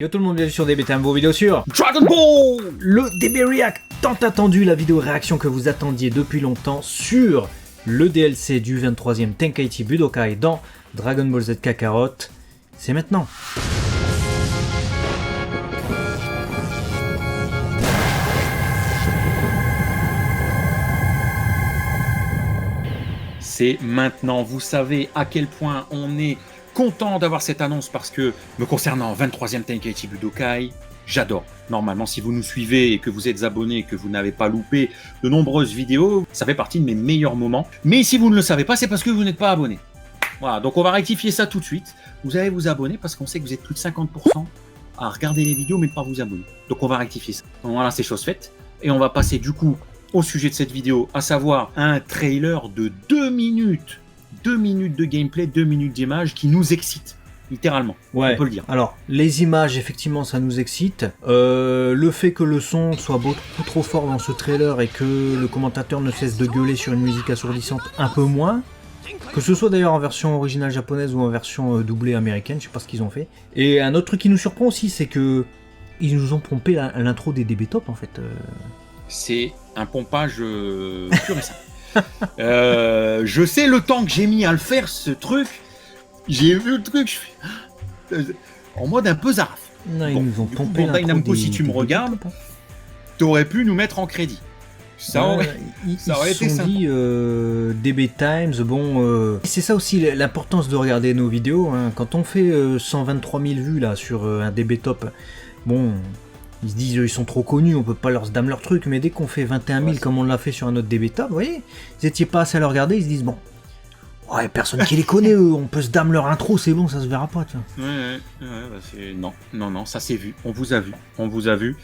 Yo tout le monde, bienvenue sur DB, un beau vidéo sur Dragon Ball. Le DB React, tant attendu, la vidéo réaction que vous attendiez depuis longtemps sur le DLC du 23e Tenkaichi Budokai dans Dragon Ball Z Kakarot. C'est maintenant. C'est maintenant, vous savez à quel point on est content d'avoir cette annonce parce que, me concernant 23e Tenkaichi Budokai, j'adore. Normalement, si vous nous suivez et que vous êtes abonné et que vous n'avez pas loupé de nombreuses vidéos, ça fait partie de mes meilleurs moments. Mais si vous ne le savez pas, c'est parce que vous n'êtes pas abonné. Voilà, donc on va rectifier ça tout de suite. Vous allez vous abonner parce qu'on sait que vous êtes plus de 50% à regarder les vidéos mais ne pas vous abonner. Donc on va rectifier ça. Donc voilà, c'est chose faite. Et on va passer du coup au sujet de cette vidéo, à savoir un trailer de 2 minutes. 2 minutes de gameplay, 2 minutes d'image qui nous excite, littéralement, Ouais. on peut le dire. Alors, les images, effectivement, ça nous excite. Le fait que le son soit beaucoup trop fort dans ce trailer et que le commentateur ne cesse de gueuler sur une musique assourdissante, un peu moins. Que ce soit d'ailleurs en version originale japonaise ou en version doublée américaine, je sais pas ce qu'ils ont fait. Et un autre truc qui nous surprend aussi, c'est que ils nous ont pompé l'intro des DB Top en fait. C'est un pompage pur et simple. Je sais le temps que j'ai mis à le faire, ce truc. J'ai vu le truc, je fais en mode un peu zaraf. Non, ils Bon, nous ont du coup, pompé Bandai l'intro Namco, des si tu me DB regardes, Top, hein. t'aurais pu nous mettre en crédit. Ça aurait... ça aurait Ils été se sont sympa. dit DB Times, bon, c'est ça aussi l'importance de regarder nos vidéos. Hein. Quand on fait 123 000 vues là sur un DB Top, bon, ils se disent ils sont trop connus, on peut pas leur dame leur truc, mais dès qu'on fait 21 000 comme on l'a fait sur un autre DB Top, vous voyez, ils étaient pas assez à le regarder, ils se disent bon, ouais, personne qui les connaît, eux, on peut se dame leur intro, c'est bon, ça se verra pas, tiens. Ouais, non, ça c'est vu. On vous a vu.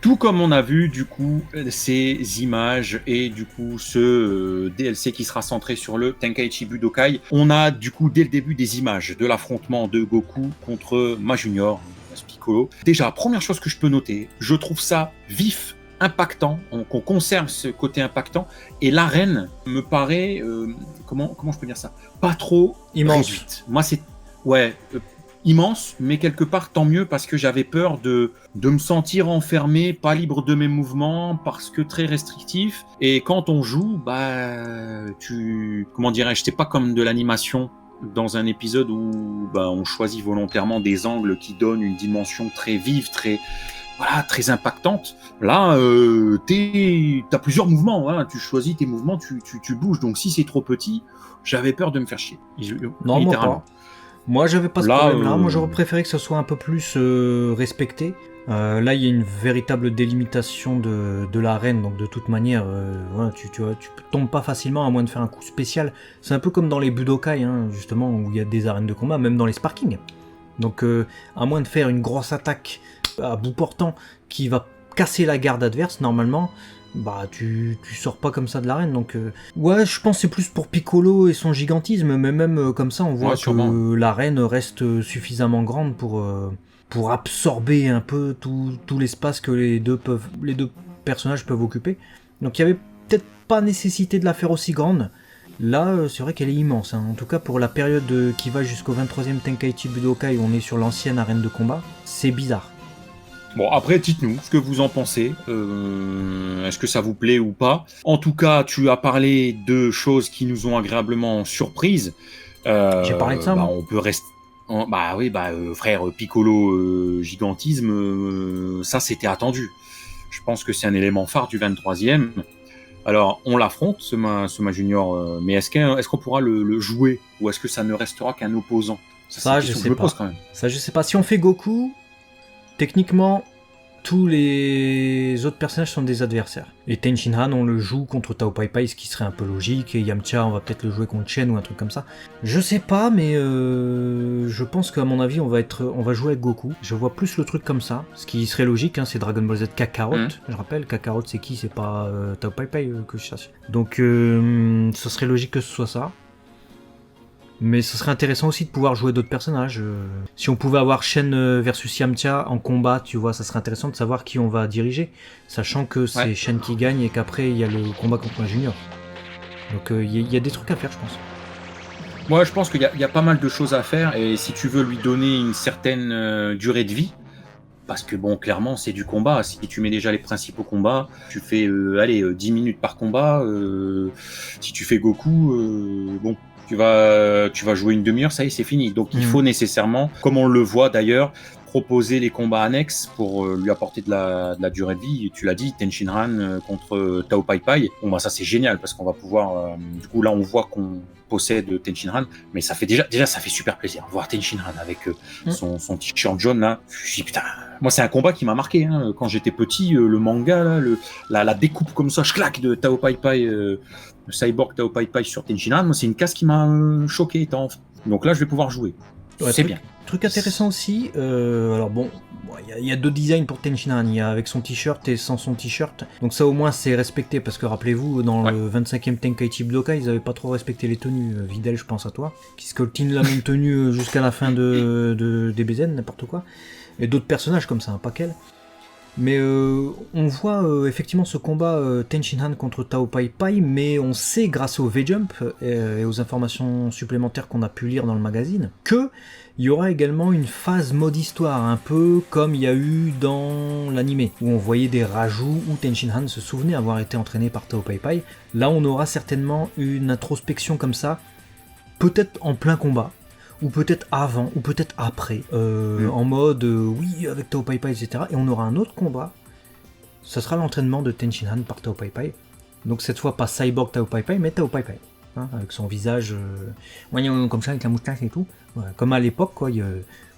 Tout comme on a vu du coup ces images et du coup ce DLC qui sera centré sur le Tenkaichi Budokai. On a du coup dès le début des images de l'affrontement de Goku contre Ma Junior, Piccolo. Déjà, première chose que je peux noter, je trouve ça vif, impactant, qu'on conserve ce côté impactant et l'arène me paraît, comment je peux dire ça, pas trop Immense. réduite. Moi c'est immense, mais quelque part tant mieux parce que j'avais peur de me sentir enfermé, pas libre de mes mouvements, parce que très restrictif. Et quand on joue, comment dirais-je, c'est pas comme de l'animation dans un épisode où on choisit volontairement des angles qui donnent une dimension très vive, très impactante. Là, t'as plusieurs mouvements, hein, tu choisis tes mouvements, tu bouges. Donc si c'est trop petit, j'avais peur de me faire chier. Non, moi pas. Moi, j'avais pas ce problème-là. Moi, j'aurais préféré que ce soit un peu plus respecté. Là, il y a une véritable délimitation de l'arène, donc de toute manière, voilà, tu tombes pas facilement à moins de faire un coup spécial. C'est un peu comme dans les Budokai, hein, justement, où il y a des arènes de combat, même dans les Sparking. Donc, à moins de faire une grosse attaque à bout portant qui va casser la garde adverse, normalement, tu sors pas comme ça de l'arène. Donc, ouais, je pense que c'est plus pour Piccolo et son gigantisme, mais même comme ça, on voit que l'arène reste suffisamment grande pour absorber un peu tout l'espace que les deux personnages peuvent occuper. Donc, il y avait peut-être pas nécessité de la faire aussi grande. Là, c'est vrai qu'elle est immense, hein. En tout cas pour la période qui va jusqu'au 23e Tenkaichi Budokai, où on est sur l'ancienne arène de combat, c'est bizarre. Bon, après, dites-nous ce que vous en pensez. Est-ce que ça vous plaît ou pas? En tout cas, tu as parlé de choses qui nous ont agréablement surprises. J'ai parlé de ça, moi. On peut rester... frère, Piccolo, gigantisme, ça c'était attendu. Je pense que c'est un élément phare du 23e. Alors, on l'affronte, ce Ma Junior, mais est-ce qu'on pourra le jouer? Ou est-ce que ça ne restera qu'un opposant? Ça je sais pas. Ça, je sais pas. Si on fait Goku... Techniquement, tous les autres personnages sont des adversaires. Et Tenshinhan, on le joue contre Tao Pai Pai, ce qui serait un peu logique. Et Yamcha, on va peut-être le jouer contre Chen ou un truc comme ça. Je sais pas, mais je pense qu'à mon avis, on va jouer avec Goku. Je vois plus le truc comme ça. Ce qui serait logique, hein, c'est Dragon Ball Z Kakarot. Je rappelle, Kakarot, c'est qui? C'est pas Tao Pai Pai que je sache. Donc, ce serait logique que ce soit ça. Mais ce serait intéressant aussi de pouvoir jouer d'autres personnages. Si on pouvait avoir Shen versus Yamcha en combat, tu vois, ça serait intéressant de savoir qui on va diriger. Sachant que c'est Shen qui gagne et qu'après il y a le combat contre un junior. Donc il y a des trucs à faire, je pense. Moi, je pense qu'il y a pas mal de choses à faire. Et si tu veux lui donner une certaine durée de vie, parce que bon, clairement, c'est du combat. Si tu mets déjà les principaux combats, tu fais 10 minutes par combat. Si tu fais Goku, bon, tu vas jouer une demi-heure, ça y est, c'est fini. Donc il faut nécessairement, comme on le voit d'ailleurs, proposer les combats annexes pour lui apporter de la durée de vie. Tu l'as dit, Tenshinhan contre Tao Pai Pai. Bon, bah ça c'est génial parce qu'on va pouvoir. Du coup, là, on voit qu'on possède Tenshinhan, mais ça fait déjà ça fait super plaisir voir Tenshinhan avec son t-shirt jaune là. Je dis putain, moi c'est un combat qui m'a marqué hein. Quand j'étais petit, le manga là, la découpe comme ça, je claque de Tao Pai Pai, le cyborg Tao Pai Pai sur Tenshinhan. Moi c'est une case qui m'a choqué étant enfant. Donc là je vais pouvoir jouer. Ouais, c'est bien. Truc intéressant aussi, alors bon, il y a deux designs pour Tenshinhan, il y a avec son t-shirt et sans son t-shirt, donc ça au moins c'est respecté, parce que rappelez-vous, dans le 25e Tenkaichi Budokai, ils avaient pas trop respecté les tenues, Videl je pense à toi, qui scoltine la même tenue jusqu'à la fin de DBZ, n'importe quoi, et d'autres personnages comme ça, pas qu'elle. Mais on voit effectivement ce combat Tenshinhan contre Tao Pai Pai, mais on sait grâce au V-Jump et aux informations supplémentaires qu'on a pu lire dans le magazine que il y aura également une phase mode histoire, un peu comme il y a eu dans l'animé, où on voyait des rajouts où Tenshinhan se souvenait avoir été entraîné par Tao Pai Pai. Là on aura certainement une introspection comme ça, peut-être en plein combat, ou peut-être avant, ou peut-être après, en mode oui, avec Tao Pai Pai, etc. Et on aura un autre combat, ça sera l'entraînement de Tenshinhan par Tao Pai Pai. Donc cette fois pas Cyborg Tao Pai Pai, mais Tao Pai Pai, hein, avec son visage comme ça, avec la moustache et tout, voilà, comme à l'époque, quoi, il y a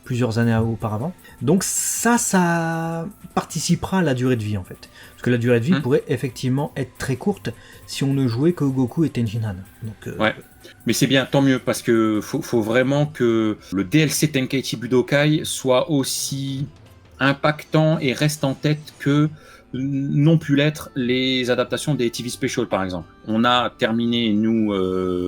plusieurs années auparavant. Donc ça participera à la durée de vie en fait. Parce que la durée de vie pourrait effectivement être très courte si on ne jouait que Goku et Tenshinhan. Donc, ouais. Mais c'est bien, tant mieux, parce que faut vraiment que le DLC Tenkaichi Budokai soit aussi impactant et reste en tête que n'ont pu l'être les adaptations des TV Special, par exemple. On a terminé, nous,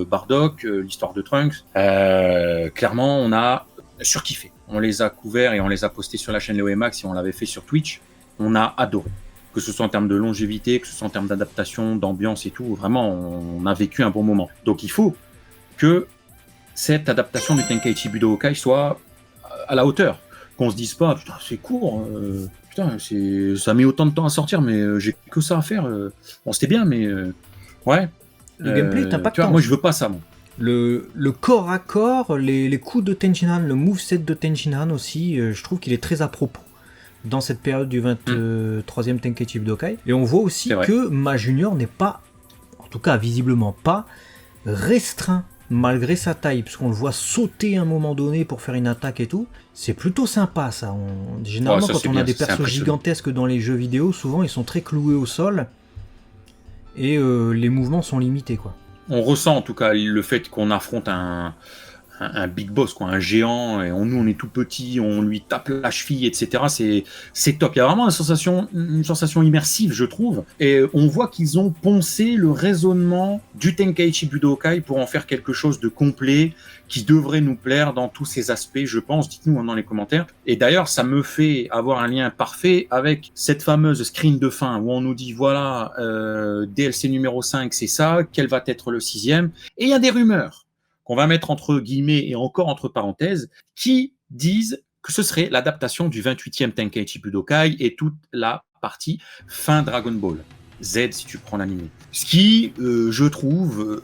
Bardock, l'histoire de Trunks. Clairement, on a surkiffé. On les a couverts et on les a postés sur la chaîne Léo et Max et on l'avait fait sur Twitch. On a adoré. Que ce soit en termes de longévité, que ce soit en termes d'adaptation, d'ambiance et tout. Vraiment, on a vécu un bon moment. Donc il faut que cette adaptation du Tenkaichi Budokai soit à la hauteur. Qu'on se dise pas, putain, c'est court, putain, ça met autant de temps à sortir, mais j'ai que ça à faire. Bon, c'était bien, mais ouais. Le gameplay est impactant. Moi, je veux pas ça, moi. Le corps à corps, les coups de Tenshinhan, le moveset de Tenshinhan aussi, je trouve qu'il est très à propos dans cette période du 23e Tenkaichi Budokai. Et on voit aussi que Ma Junior n'est pas, en tout cas visiblement pas, restreint malgré sa taille, puisqu'on le voit sauter à un moment donné pour faire une attaque et tout. C'est plutôt sympa ça. Généralement quand on a des persos gigantesques dans les jeux vidéo, souvent ils sont très cloués au sol et les mouvements sont limités, quoi. On ressent en tout cas le fait qu'on affronte un big boss, quoi, un géant, et nous on est tout petit, on lui tape la cheville, etc. C'est top. Il y a vraiment une sensation immersive, je trouve. Et on voit qu'ils ont poncé le raisonnement du Tenkaichi Budokai pour en faire quelque chose de complet, qui devrait nous plaire dans tous ses aspects, je pense. Dites-nous dans les commentaires. Et d'ailleurs, ça me fait avoir un lien parfait avec cette fameuse screen de fin où on nous dit, voilà, DLC numéro 5, c'est ça, quel va être le 6e. Et il y a des rumeurs qu'on va mettre entre guillemets et encore entre parenthèses, qui disent que ce serait l'adaptation du 28e Tenkaichi Budokai et toute la partie fin Dragon Ball Z, si tu prends l'anime. Ce qui, je trouve,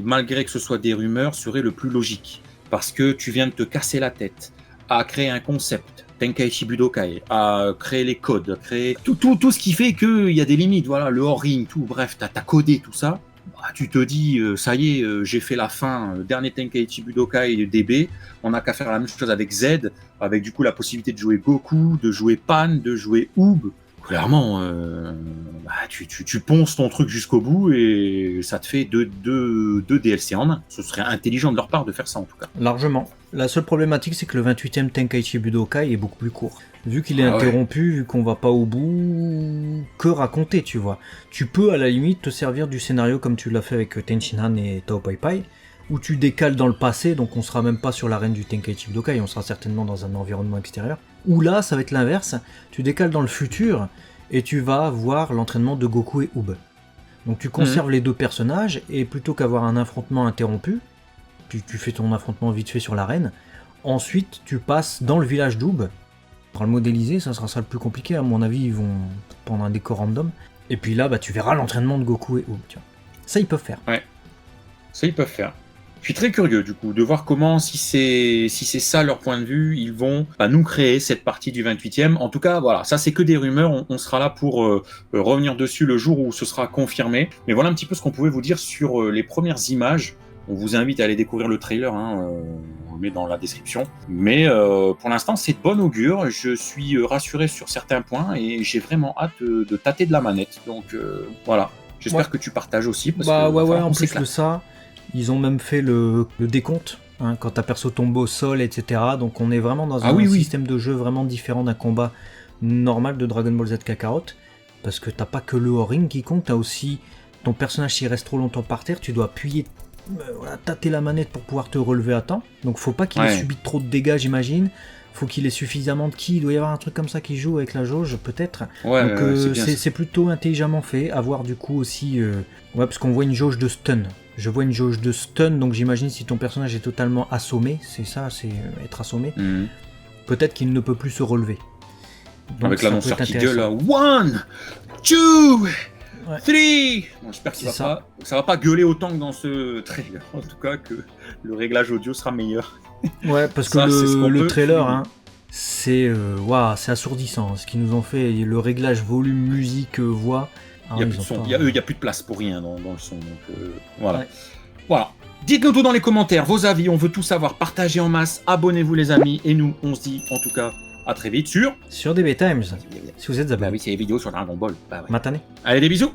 malgré que ce soit des rumeurs, serait le plus logique. Parce que tu viens de te casser la tête à créer un concept, Tenkaichi Budokai, à créer les codes, à créer tout ce qui fait qu'il y a des limites, voilà, le hors-ring, tout, bref, t'as codé tout ça. Bah, tu te dis, ça y est, j'ai fait la fin, dernier Tenkaichi Budokai DB, on n'a qu'à faire la même chose avec Z, avec du coup la possibilité de jouer Goku, de jouer Pan, de jouer Oob. Clairement, tu ponces ton truc jusqu'au bout et ça te fait deux DLC en un. Ce serait intelligent de leur part de faire ça en tout cas. Largement. La seule problématique, c'est que le 28e Tenkaichi Budokai est beaucoup plus court. Vu qu'il est interrompu, vu qu'on va pas au bout, que raconter, tu vois. Tu peux à la limite te servir du scénario comme tu l'as fait avec Tenshinhan et Tao Pai Pai, où tu décales dans le passé, donc on sera même pas sur l'arène du Tenkaichi Budokai, on sera certainement dans un environnement extérieur. Ou là, ça va être l'inverse, tu décales dans le futur, et tu vas voir l'entraînement de Goku et Oob. Donc tu conserves les deux personnages, et plutôt qu'avoir un affrontement interrompu, tu fais ton affrontement vite fait sur l'arène, ensuite tu passes dans le village d'Oob, Pour le modéliser, ça sera ça le plus compliqué. À mon avis, ils vont prendre un décor random. Et puis là, bah, tu verras l'entraînement de Goku et Oob. Tu vois. Ça, ils peuvent faire. Ouais, ça ils peuvent faire. Je suis très curieux du coup de voir comment, si c'est ça leur point de vue, ils vont nous créer cette partie du 28e. En tout cas, voilà, ça c'est que des rumeurs, on sera là pour revenir dessus le jour où ce sera confirmé. Mais voilà un petit peu ce qu'on pouvait vous dire sur les premières images. On vous invite à aller découvrir le trailer, on le met dans la description. Mais pour l'instant, c'est de bon augure. Je suis rassuré sur certains points et j'ai vraiment hâte de tâter de la manette. Donc voilà, j'espère que tu partages aussi. Parce que, ouais, en plus de ça, ils ont même fait le décompte. Quand ta perso tombe au sol, etc. Donc on est vraiment dans un système de jeu vraiment différent d'un combat normal de Dragon Ball Z Kakarot. Parce que t'as pas que le hors-ring qui compte, t'as aussi ton personnage s'il reste trop longtemps par terre, tu dois appuyer, tâter la manette pour pouvoir te relever à temps. Donc faut pas qu'il ait subi trop de dégâts, j'imagine. Faut qu'il ait suffisamment de ki. Il doit y avoir un truc comme ça qui joue avec la jauge, peut-être. Donc c'est plutôt intelligemment fait. À voir du coup aussi... parce qu'on voit une jauge de stun. Je vois une jauge de stun, donc j'imagine si ton personnage est totalement assommé, c'est ça, c'est être assommé, peut-être qu'il ne peut plus se relever. Donc, avec l'annonceur qui gueule, 1, 2, 3... Bon, j'espère que ça va pas gueuler autant que dans ce trailer. En tout cas, que le réglage audio sera meilleur. Ouais, parce que le trailer, c'est assourdissant. Ce qu'ils nous ont fait, le réglage volume, musique, voix. Il n'y a plus de place pour rien dans le son. Donc, voilà. Ouais. Voilà. Dites-nous tout dans les commentaires, vos avis, on veut tout savoir. Partagez en masse, abonnez-vous les amis. Et nous, on se dit en tout cas à très vite sur DB Times. Si vous êtes abonné. Bah oui, c'est les vidéos sur Dragon Ball. Matané. Allez, des bisous.